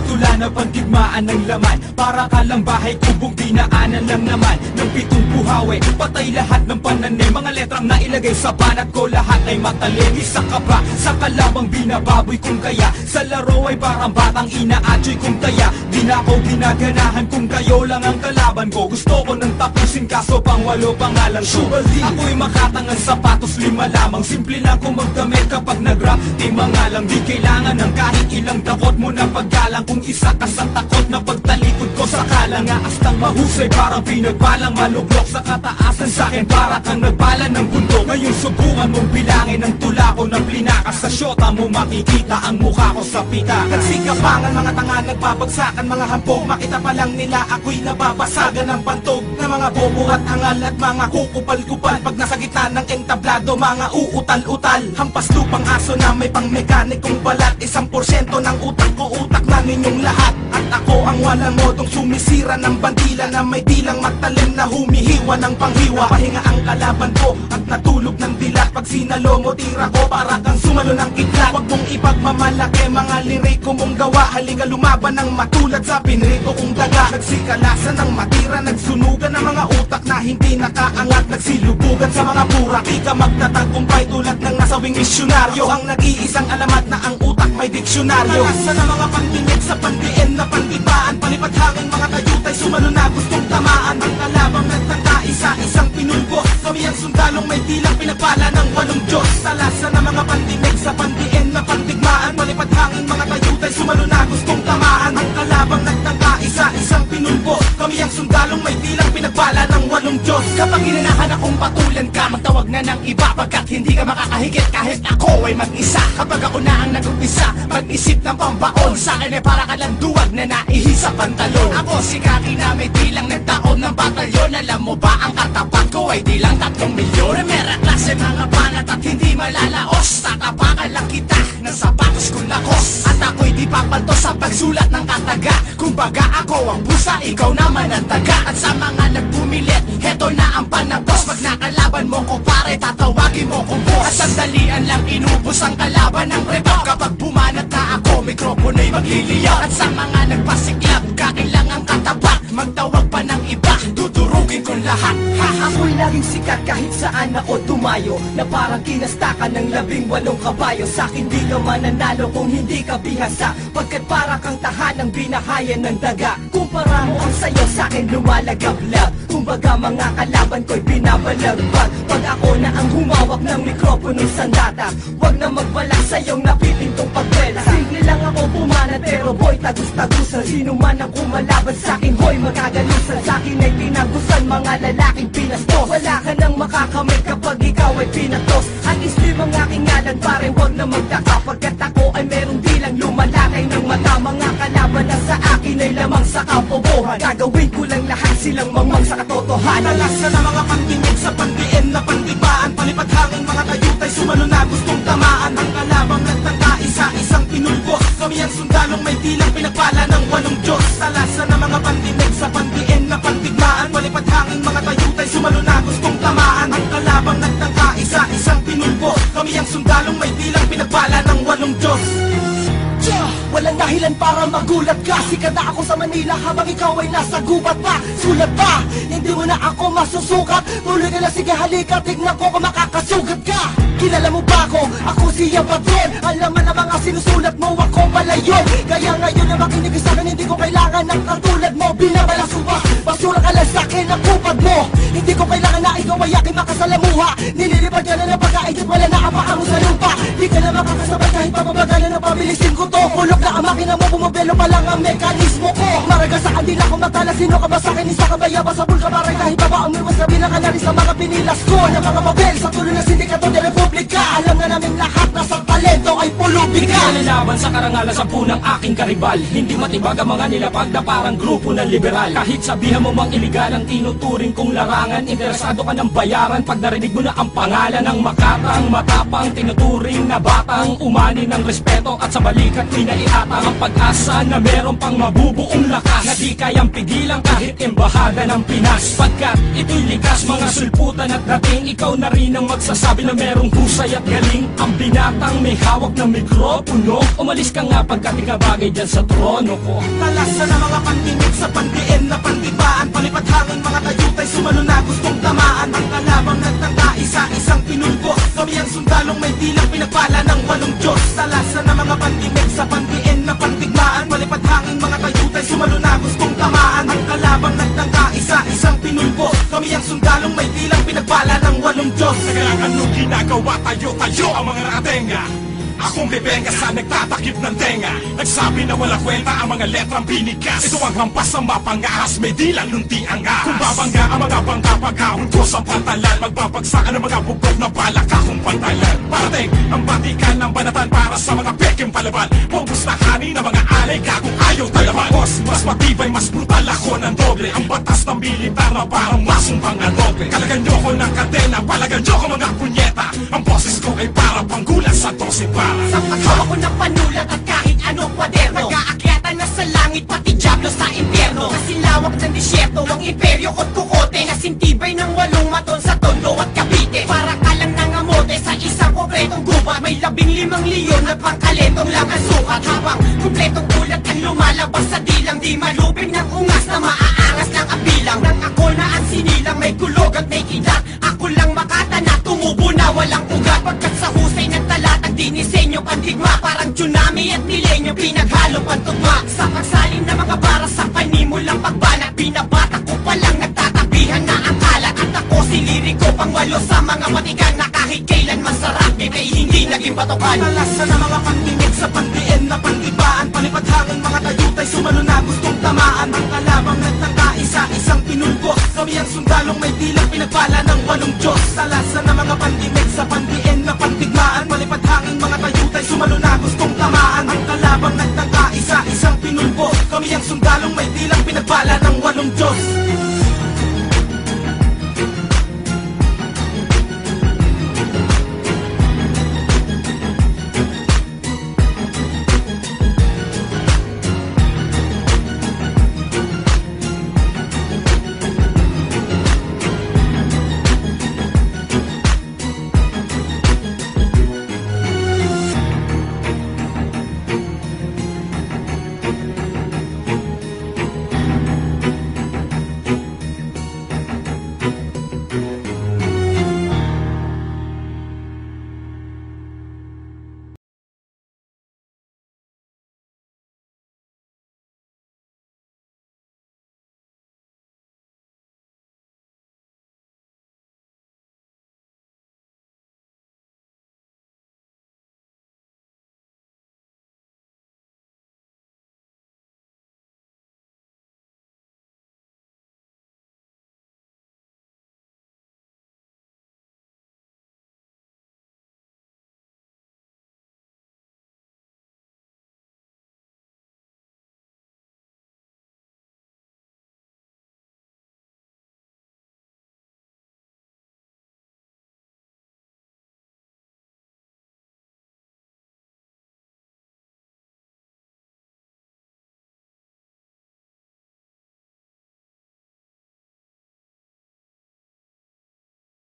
tula na pandigmaan ng laman. Para ka lang bahay kubong dinaanan lang naman ng pitong buhawi. Patay lahat ng pananim, mga letrang nailagay sa banat ko, lahat ay matalim. Isa ka ba sa kalabang binababoy kung kaya? Sa laro ay parang batang inaatyoy kung kaya. Di na ako ginaganahan kung kayo lang ang kalaban ko. Gusto ko nang tapusin kaso pang walo pangalan ko. Ako'y makatangang sapatos, 5 lamang. Simple lang kung magdamit kapag nag-rap. Di mga lang, di kailangan ng kahit ilang dakot mo na paggalang. Kung isa ka sa takot na pagtalikod ko sa kalanga. Astang mahusay parang pinagbalang maluglok sa kataasan. Sa'kin para kang nagbala ng bundok. Ngayon subukan mong bilangin ang tula ko na plinakas. Sa syota mo makikita ang mukha ko sa pita. Nagsikapangan mga tanga, nagbabagsakan mga hampog. Makita pa lang nila ako'y nababasagan ng pantog na mga bobo at angal at mga kukupal-kupal. Pag nasa gitna ng entablado, mga uutal-utal. Hampas lupang aso na may pang mekanikong balat. 1% ng utak ko, utak na ninyong lahat. At ako ang walang modong sumisira ng bandila na may dilang matalim na humihiwa ng panghiwa. Pahinga ang kalaban ko at natulog ng dilat. Pag sinalo mo tira ko para kang sumalo ng kidlat. Huwag mong ipagmamalaki mga liriko mong gawa. Halika lumaban ng matulad sa pinrito kong daga. Nagsikalasan ng matira, nagsunugan ng mga utak na hindi nakaangat. Nagsilubugan sa mga pura, di ka magtatagumpay tulad ng nasawing misyonaryo. Ang nag-iisang alamat na ang utak may diksyonaryo. Nalasa na mga pandinig sa pandiin na pandibaan. Palipad hangin mga kayutay, sumalo na gustong tamaan. Ang kalabang nagtangka, isa-isang pinulbo. Kami ang sundalong may dilang pinagpala ng 8 Diyos. Talasa na mga pandinig sa pandiin na pandigmaan. Palipad hangin mga kayutay, sumalo na gustong tamaan. Ang kalabang nagtangka, isa-isang pinulbo. Kami ang sundalong may dilang pinagpala ng 8 Diyos. Kapag inanahan akong patulan ka, magtawag na ng iba. Pagkat hindi ka makakahigit kahit ako ay mag-isa. Kapag ako na ang nag-umpisa, mag-isip ng pambaon. Sa'kin ay para ka lang duwag na naihi sa pantalon. Ako si Kaki na may dilang nagtaon ng batalyon. Alam mo ba ang katapat ko ay di lang 3 milyon. Remera klase mga banat at hindi malalaos. Tatapakan lang kita ng sapatos kong lakos. At ako'y di papalto sa pagsulat ng kataga. Kumbaga ako ang busa, ikaw naman ang taga. At sa mga nagpumilit, heto na ang panagos. Pag nakalaban mo ko pare, tatawagin mo kong boss. At sandalian lang inubos ang kalaban ng repot. Kapag bumanat na ako, mikropono'y magliliyaw. At sa mga nagpasiklab, kailangang katapat. Magtawag pa ng iba, dudurugin kong lahat. Ako'y laging sikat kahit saan ako tumayo. Na parang kinastakan ng 18 kabayo. Sa'kin di ka mananalo kung hindi ka bihasa. Pagkat para kang tahanang binahayan ng daga. Kumpara mo ang sayo, sa'kin lumalagablab. Kumbaga mga kalaban ko'y binabalagbag. Pag ako na ang humawak ng mikropono sandata, wag na magbalak sa iyong napipintong pagwela. Simple lang ako pumanat pero boy tagus-tagusan. Sino man ang kumalaban sa'kin, hoy magagalusan. Sa'kin ay tinagusan mga lalaking pinastos. Wala ka nang makakamit kapag ikaw ay pinatos. At islim ang aking ngalan pare, wag na magtaka. Pagkat ako ay merong dilang lumalakay ng mata. Mga kalaban na sa akin ay lamang sa kapobohan. Gagawin ko lang lahat silang mangmang sa katotohanan. Nalasa na mga pandinig sa pandiin na pandibaan. Palipad hangin mga kayutay, sumalo na gustong tamaan. Ang kalabang nagtangka, isa-isang pinulbo. Kami ang sundalong may dilang pinagpala ng 8 Diyos. Talasa na mga pandinig sa pandiin na pandigmaan. Palipad hangin mga kayutay, sumalo na gustong tamaan. Ang kalabang nagtangka, isa-isang pinulbo. Kami ang sundalong may dilang pinagpala ng 8 Diyos. Walang dahilan para magulat ka. Sikat na ako sa Manila habang ikaw ay nasa gubat pa. Sulat pa, hindi mo na ako masusukat. Tuloy ka lang, sige halika, tignan ko kung makakasugat ka. Kilala mo ba ako? Ako siya Patron. Alam mo na mga sinusulat mo, ako pala yun. Kaya ngayon na makinig sa akin, hindi ko kailangan ng katulad mo. Binabalaso pa, basura ka lang sa'kin ang kupad mo. Hindi ko kailangan na ikaw ay aking makasalamuha. Nililipad ka na ng pagkain at wala na ang paa mo sa lupa. Di ka na makakasabay kahit pamabagalan na pabilisin ko to. Kulok na ang makina mo, bumabelo pa lang ang mekanismo ko. Maraga sa kandila ko matala, sino ka ba sa'kin? Isa ka ba yaba sa bulka para kahit baba umiwas na bilang ka na rin sa mga pinilas ko. Na mga mabel sa tuloy ng sindikato de Republika. Alam na namin lahat na sa talento ay pulubika. Hindi nalalaban sa karangalan sa punang aking karibal. Hindi matibag ang mga nilapag na parang grupo ng liberal. Kahit sabihan mo mang iligal ang tinuturing kong larangan, interesado ka ng bayaran pag narinig mo na ang pangalan ng makatang matapang tinuturing na batang umani ng respeto at sa balikat pinaiatang ang pag-asa na meron pang mabubuong lakas na di kayang pigilan kahit embahada ng Pinas. Pagkat ito'y likas mga sulputan at dating, ikaw na rin ang magsasabi na merong husay at galing. Ang binatang may hawak na mikropono tunog. Umalis ka nga pagkat ikabagay dyan sa trono ko. Talasan ng mga pandimik sa pandiin na pandibaan. Palipat hangin mga tayutay sumalo na gustong tamaan. Ang kalabang nagtangka isa-isang pinulbos. Kami ang sundalong may dilang pinagpala ng walong Diyos. Talasan ng mga pandimik sa pandiin na pandigmaan. Palipat hangin mga tayutay sumalo na gustong tamaan. Ang kalabang nagtangka isa-isang pinulbos. Kami ang sundalong may dilang pinagpala ng walong Diyos. Kaya anong ginagawa tayo ang mga nakatenga? Akong bebenga sa nagtatakip ng tenga. Nagsabi na wala kwenta ang mga letrang binigas. Ito ang hampas ng mapangahas, may dilang nunti ang ahas. Kung babangga ang mga bangka pagkahon ko sa pantalan, magbabagsakan ang mga bubog na balak akong pantalan. Parating ang batikan ng banatan para sa mga peking palaban. Pogos na kanin ng mga alay kagong ayaw talaman. Mas matibay, mas brutal ako ng doble. Ang batas ng militar na parang masumpang adobe. Kalagan nyo ko ng kadena, palagan nyo ko mga punyeta. Ang boses ko ay para panggulat sa 12 para. Sa paghawa ko ng panulat at kahit anong kwaderno, nag-aakyatan na sa langit pati dyablo sa impyerno. Kasi lawak ng disyerto ang imperyo ko't kukote. Nasintibay ng 8 maton sa Tondo at Cavite. Para ka lang nangamote sa isang kompletong gubat. May 15 leon at pangkaletong lang ang sukat. Habang kompletong ulat ang lumalabas sa dilang. Di malupig ng ungas na maaangas lang ang bilang. Nang ako na ang sinilang may kulog at may kidat. Ako lang makatana, tumubo na walang ugat. Pagkat sa husay ng talatang dinisenyo pandigma. Parang tsunami at milenyo pinaghalong pantugma. Sa pagsalim na mga bara sa panimulang pagbanat. Binabata ko palang nagtatabihan na ang kalat. At ako si liriko pangwalo sa mga matigan. Na kahit kailan masarap ay hindi naging batokan. Talasan ng mga pandimik sa pandiin na pandibaan. Palipat hangin mga tayutay sumalo na gustong tamaan. Ang kalabang nagtangka isa-isang pinulbos. Kami ang sundalong may dilang pinagpala ng walong Diyos. Talasan ng mga pandimik sa pandiin na pandigmaan. Palipat hangin mga tayutay sumalo na gustong tamaan. Ang kalabang nagtangka isa-isang pinulbos. Kami ang sundalong may dilang pinagpala ng walong Diyos.